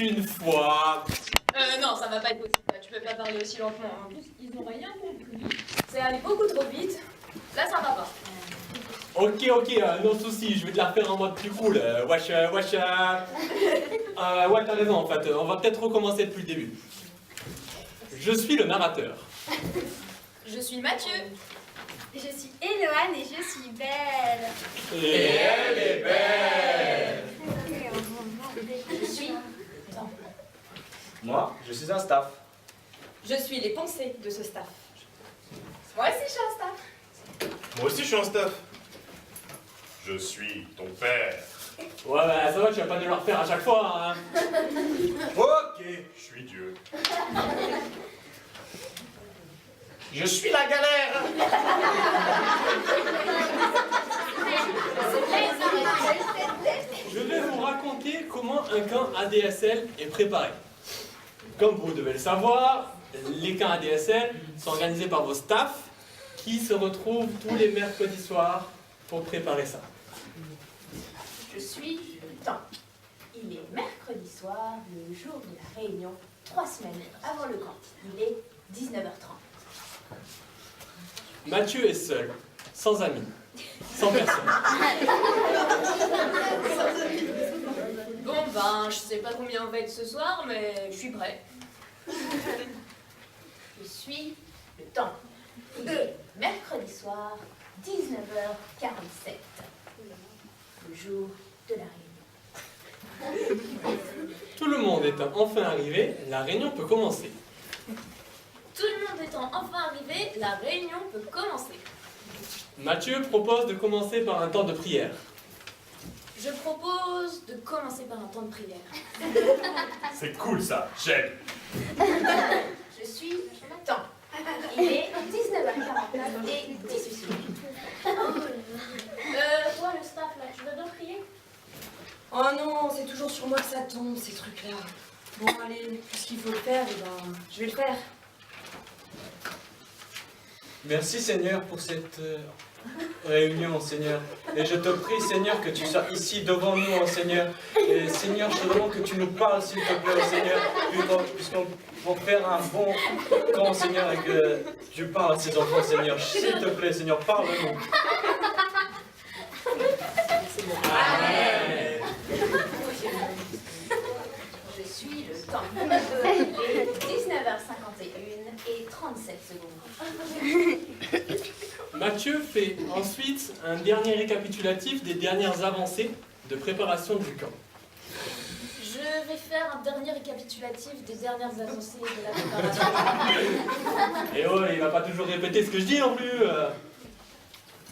une fois. Non, ça va pas être possible. Tu peux pas parler aussi lentement. En plus, ils ont rien compris. C'est allé beaucoup trop vite. Là, ça va pas. Ok, non souci, je vais te la refaire en mode plus cool. Wesh. Ouais, t'as raison en fait. On va peut-être recommencer depuis le début. Je suis le narrateur. Je suis Mathieu. Je suis Éloane et je suis belle. Et elle est belle. Je suis... Moi, je suis un staff. Je suis les pensées de ce staff. Moi aussi, je suis un staff. Moi aussi, je suis un staff. Je suis ton père. Ouais, bah ça va, tu vas pas nous le refaire à chaque fois, hein. Ok, je suis Dieu. Je suis la galère. Je vais vous raconter comment un camp ADSL est préparé. Comme vous devez le savoir, les camps ADSL sont organisés par vos staffs qui se retrouvent tous les mercredis soirs pour préparer ça. Je suis le temps. Il est mercredi soir, le jour de la réunion, 3 semaines avant le camp. Il est 19h30. Mathieu est seul, sans amis, sans personne. Bon, ben, je sais pas combien on va être ce soir, mais je suis prêt. Je suis le temps. Il est mercredi soir, 19h47. Le jour de la réunion. Tout le monde étant enfin arrivé, la réunion peut commencer. Tout le monde étant enfin arrivé, la réunion peut commencer. Mathieu propose de commencer par un temps de prière. Je propose de commencer par un temps de prière. C'est cool ça, j'aime. Je suis le temps. Il est 19h49 et 18 minutes. Toi, le staff, là, tu veux bien prier? Oh non, c'est toujours sur moi que ça tombe, ces trucs-là. Bon, allez, puisqu'il faut le faire, eh ben, je vais le faire. Merci Seigneur pour cette réunion, Seigneur. Et je te prie, Seigneur, que tu sois ici devant nous, oh, Seigneur. Et Seigneur, je te demande que tu nous parles, s'il te plaît, oh, Seigneur, puisqu'on va faire un bon camp, Seigneur, et que tu parles à ces enfants, Seigneur. S'il te plaît, Seigneur, parle-nous. Amen. Je suis le temps. Il est 19h51 et 37 secondes. Mathieu fait ensuite un dernier récapitulatif des dernières avancées de préparation du camp. Je vais faire un dernier récapitulatif des dernières avancées de la préparation. Et oh, il va pas toujours répéter ce que je dis non plus.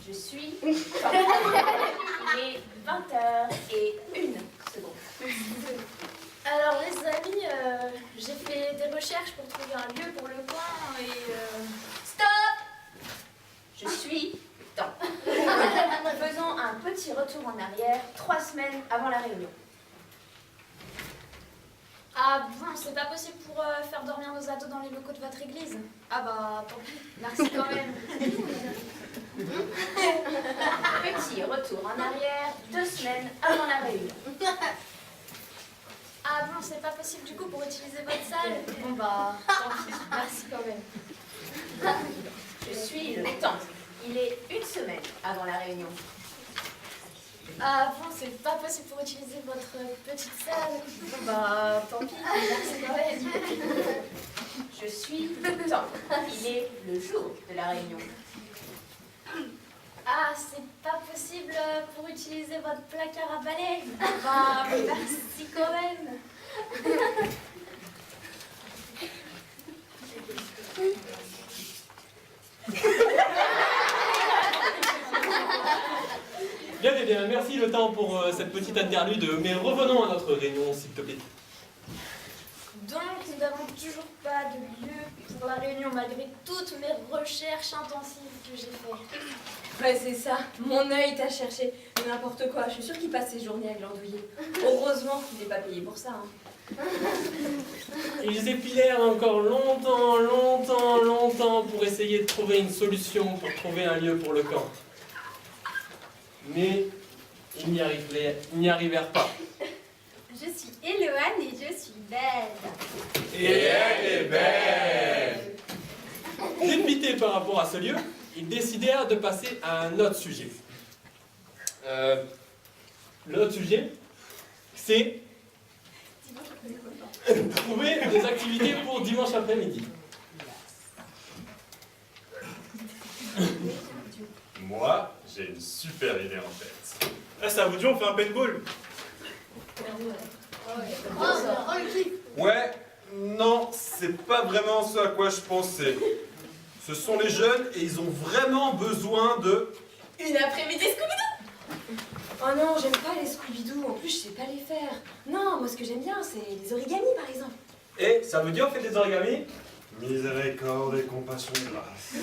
Je suis le temps. Il est 20h et 1 seconde. Alors les amis, j'ai fait des recherches pour trouver un lieu pour le camp et... Stop! Je suis le temps. Faisons un petit retour en arrière, 3 semaines avant la réunion. Ah bon, c'est pas possible pour faire dormir nos ados dans les locaux de votre église? Ah bah tant pis, merci quand même. Petit retour en arrière, 2 semaines avant la réunion. Ah bon, c'est pas possible du coup pour utiliser votre salle? Bon bah tant pis, merci quand même. Je suis le temps. Il est 1 semaine avant la réunion. Ah bon, c'est pas possible pour utiliser votre petite salle? Bon bah tant pis, merci quand même. Je suis le temps. Il est le jour de la réunion. Ah, c'est pas possible pour utiliser votre placard à balai? Bah merci quand même. Bien, merci le temps pour cette petite interlude, mais revenons à notre réunion, s'il te plaît. Donc, nous n'avons toujours pas de lieu pour la réunion, malgré toutes mes recherches intensives que j'ai faites. Ouais, c'est ça. Mon œil t'a cherché. Mais n'importe quoi. Je suis sûre qu'il passe ses journées à glandouiller. Heureusement qu'il n'est pas payé pour ça. Hein. Ils épilèrent encore longtemps pour essayer de trouver une solution, pour trouver un lieu pour le camp. Mais ils n'y arrivèrent pas. Je suis Éloane et je suis belle. Et elle est belle. Dépités par rapport à ce lieu, ils décidèrent de passer à un autre sujet. L'autre sujet, c'est trouver des activités pour dimanche après-midi. Moi, j'ai une super idée en tête. Ah, ça vous dit, on fait un paintball? Ouais, non, c'est pas vraiment ce à quoi je pensais. Ce sont les jeunes et ils ont vraiment besoin de... Une après-midi Scooby-Doo! Oh non, j'aime pas les Scooby-Doo, en plus je sais pas les faire. Non, moi ce que j'aime bien, c'est les origamis par exemple. Et ça veut dire on fait des origamis? Miséricorde et compassion de grâce.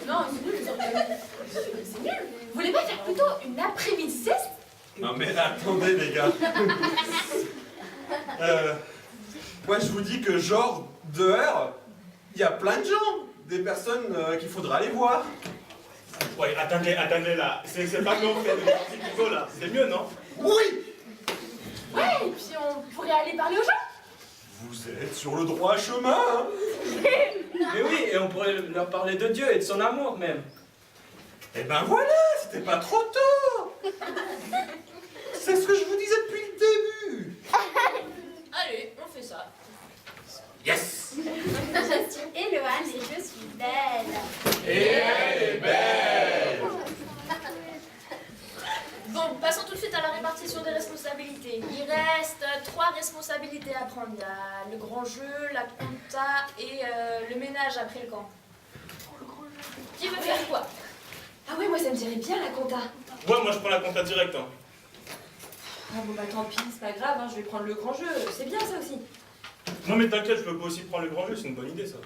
Non, c'est nul les origamis. C'est nul. Vous voulez pas faire plutôt une après-midi sieste? Non mais attendez les gars. Ouais, je vous dis que genre, dehors, il y a plein de gens, des personnes qu'il faudra aller voir. Ouais, attendez là. C'est pas qu'on fait des petits picots là. C'est mieux, non? Oui! Ouais, et puis on pourrait aller parler aux gens. Vous êtes sur le droit chemin, hein? Mais oui, et on pourrait leur parler de Dieu et de son amour même. Eh ben voilà, c'était pas trop tôt! C'est ce que je vous disais depuis le début! Allez, on fait ça. Yes! Je suis Éloane et je suis belle. Et elle est belle. Bon, passons tout de suite à la répartition des responsabilités. Il reste 3 responsabilités à prendre. Il y a le grand jeu, la compta et le ménage après le camp. Qui veut faire quoi? Ah ouais, moi ça me dirait bien la compta. Ouais, moi je prends la compta direct. Hein. Ah bon bah tant pis, c'est pas grave, hein, je vais prendre le grand jeu, c'est bien ça aussi. Non mais t'inquiète, je peux pas aussi prendre le grand jeu, c'est une bonne idée ça.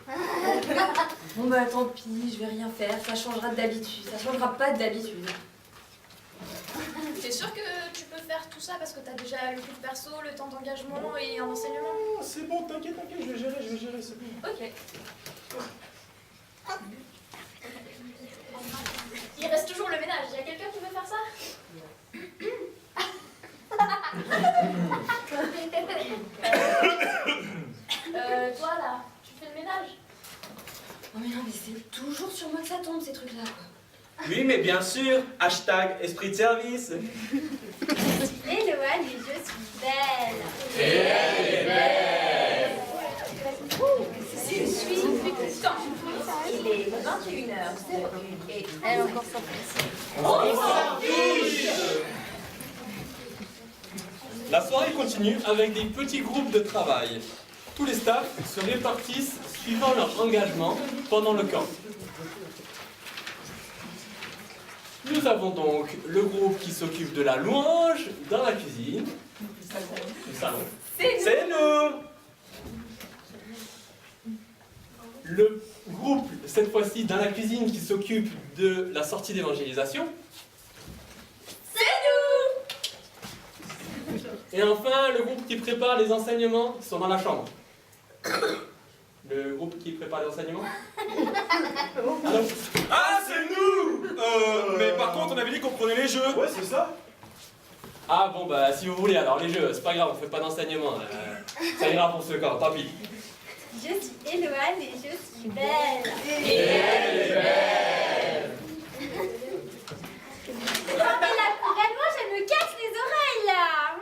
Bon bah tant pis, je vais rien faire, ça changera d'habitude, ça changera pas d'habitude. T'es sûr que tu peux faire tout ça parce que t'as déjà le culte perso, le temps d'engagement et un enseignement? Oh, c'est bon, t'inquiète, je vais gérer, c'est bon. Ok. Il reste toujours le ménage. Il y a quelqu'un qui veut faire ça? Toi là, tu fais le ménage? Oh mais non, mais c'est toujours sur moi que ça tombe ces trucs-là. Oui, mais bien sûr, hashtag esprit de service. Éloane et je suis belle. Et elle est belle. Je suis temps. Il est 21h01 et elle encore sans La soirée continue avec des petits groupes de travail. Tous les staffs se répartissent suivant leur engagement pendant le camp. Nous avons donc le groupe qui s'occupe de la louange dans la cuisine. Le salon. C'est nous. Le groupe, cette fois-ci, dans la cuisine qui s'occupe de la sortie d'évangélisation. Et enfin, le groupe qui prépare les enseignements sont dans la chambre. Le groupe qui prépare les enseignements? Alors, Ah, c'est nous! Mais par contre, on avait dit qu'on prenait les jeux. Ouais, c'est ça. ah bon, bah si vous voulez, alors les jeux, c'est pas grave, on fait pas d'enseignement. Ça ira pour ce camp, tant pis. Je suis Éloane et je suis belle. Et elle est belle. Non mais la poubelle, moi je me casse les oreilles là.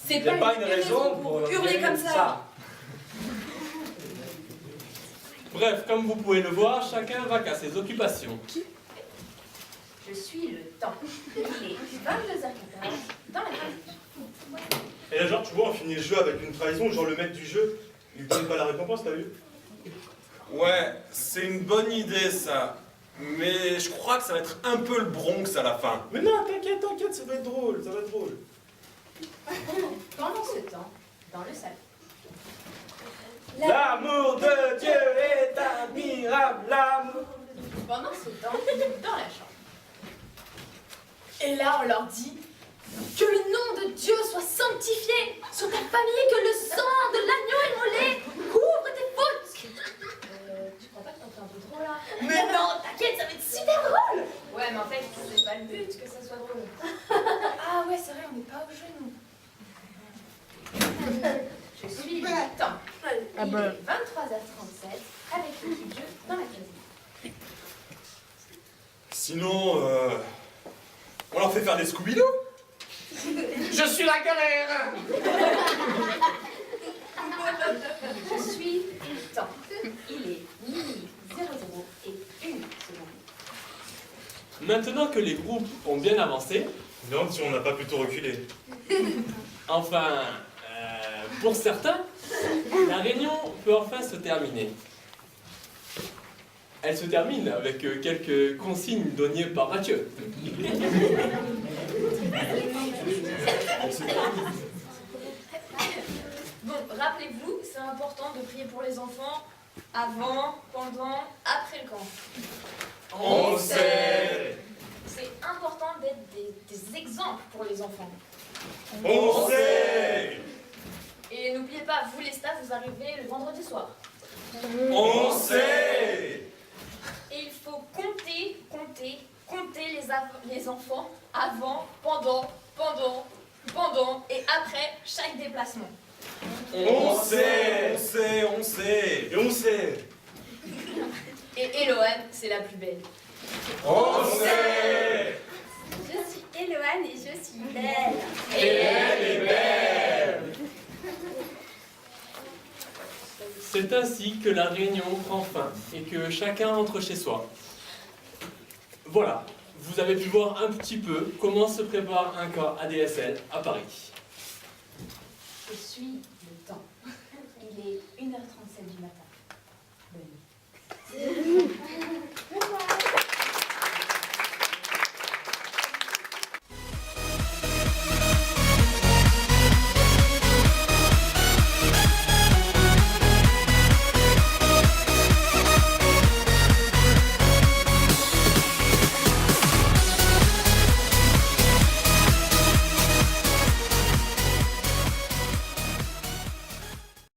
C'est Il n'y a pas une raison pour hurler comme ça. Bref, comme vous pouvez le voir, chacun va qu'à ses occupations. Je suis le temps. Il est 22h14 dans la cuisine. Et là, genre, tu vois, on finit le jeu avec une trahison, genre le maître du jeu, il donne pas la récompense, t'as vu? Ouais, c'est une bonne idée ça. Mais je crois que ça va être un peu le Bronx à la fin. Mais non, t'inquiète, ça va être drôle, ça va être drôle. Pendant ce temps, dans le salon. L'amour de Dieu est admirable, l'amour. Pendant ce temps, dans la chambre. Et là, on leur dit que le nom de Dieu soit sanctifié sur ta famille, que le sang de l'agneau immolé couvre tes fautes. Tu crois pas que t'es en train de trop là? Mais non, t'inquiète, ça va être super drôle. Ouais, mais en fait, c'est pas le but que ça soit drôle. Ah ouais, c'est vrai, on n'est pas Il est 23h37 avec l'équipe jeu dans la cuisine. Sinon, on leur fait faire des Scooby-Doo. Je suis la galère. Je suis le temps. Il est minuit 00 et 1 seconde. Maintenant que les groupes ont bien avancé, Non, si on n'a pas plutôt reculé. enfin, pour certains, la réunion peut enfin se terminer. Elle se termine avec quelques consignes données par Mathieu. Bon, rappelez-vous, c'est important de prier pour les enfants avant, pendant, après le camp. On sait. C'est important d'être des exemples pour les enfants. On sait. Et n'oubliez pas, vous les staffs, vous arrivez le vendredi soir. On sait. Et il faut compter les enfants avant, pendant et après chaque déplacement. On sait. On sait, on sait. Et on sait. Et Eloane, c'est la plus belle. On sait. Je suis Eloane et je suis belle. Et elle est belle. C'est ainsi que la réunion prend fin et que chacun rentre chez soi. Voilà, vous avez pu voir un petit peu comment se prépare un camp ADSL à Paris. Je suis le temps. Il est 1h30.